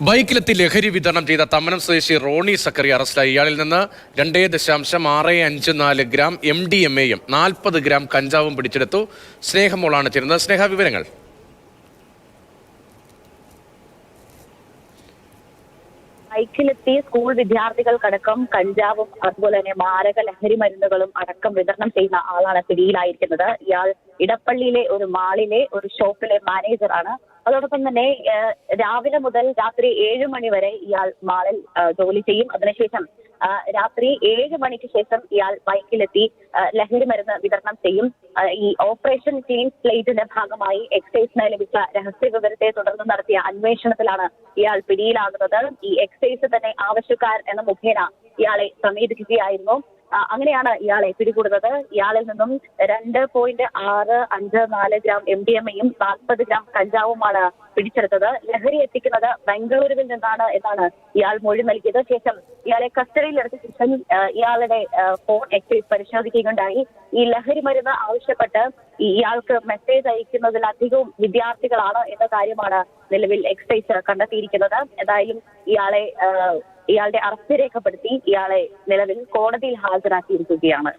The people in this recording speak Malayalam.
ബൈക്കിലെത്തി ലഹരി വിതരണം ചെയ്ത തമ്മനം സ്വദേശി റോണി സക്കറി അറസ്റ്റിലായി. ഇയാളിൽ നിന്ന് 2.654 ഗ്രാം MDMA-യും 40 ഗ്രാം കഞ്ചാവും പിടിച്ചെടുത്തു. സ്നേഹമോളാണ് ചേരുന്നത്. സ്നേഹ, വിവരങ്ങൾ. ബൈക്കിലെത്തി സ്കൂൾ വിദ്യാർത്ഥികൾക്കടക്കം കഞ്ചാവും അതുപോലെ തന്നെ മാരക ലഹരി മരുന്നുകളും അടക്കം വിതരണം ചെയ്യുന്ന ആളാണ് പിടിയിലായിരിക്കുന്നത്. ഇയാൾ ഇടപ്പള്ളിയിലെ ഒരു മാളിലെ ഒരു ഷോപ്പിലെ മാനേജറാണ്. അതോടൊപ്പം തന്നെ രാവിലെ മുതൽ രാത്രി 7 മണി വരെ ഇയാൾ മാളിൽ ജോലി ചെയ്യും. അതിനുശേഷം രാത്രി 7 മണിക്ക് ശേഷം ഇയാൾ ബൈക്കിലെത്തി ലഹരി മരുന്ന് വിതരണം ചെയ്യും. ഈ ഓപ്പറേഷൻ ക്ലീൻ സ്ലേറ്റിന്റെ ഭാഗമായി എക്സൈസിന് ലഭിച്ച രഹസ്യ വിവരത്തെ തുടർന്ന് നടത്തിയ അന്വേഷണത്തിലാണ് ഇയാൾ പിടിയിലാകുന്നത്. ഈ എക്സൈസ് തന്നെ ആവശ്യക്കാർ എന്ന മുഖേന ഇയാളെ സമീപിക്കുകയായിരുന്നു. അങ്ങനെയാണ് ഇയാളെ പിടികൂടുന്നത്. ഇയാളിൽ നിന്നും 2.654 ഗ്രാം MDMA-യും 40 ഗ്രാം കഞ്ചാവുമാണ് പിടിച്ചെടുത്തത്. ലഹരി എത്തിക്കുന്നത് ബംഗളൂരുവിൽ നിന്നാണ് എന്നാണ് ഇയാൾ മൊഴി നൽകിയത്. ശേഷം ഇയാളെ കസ്റ്റഡിയിലെടുത്ത ശേഷം ഇയാളുടെ ഫോൺ എക്സൈസ് പരിശോധിക്കുകയുണ്ടായി. ഈ ലഹരി മരുന്ന് ആവശ്യപ്പെട്ട് ഇയാൾക്ക് മെസ്സേജ് അയക്കുന്നതിലധികവും വിദ്യാർത്ഥികളാണ് എന്ന കാര്യമാണ് നിലവിൽ എക്സൈസ് കണ്ടെത്തിയിരിക്കുന്നത്. എന്തായാലും ഇയാളുടെ അറസ്റ്റ് രേഖപ്പെടുത്തി ഇയാളെ നിലവിൽ കോടതിയിൽ ഹാജരാക്കിയിരിക്കുകയാണ്.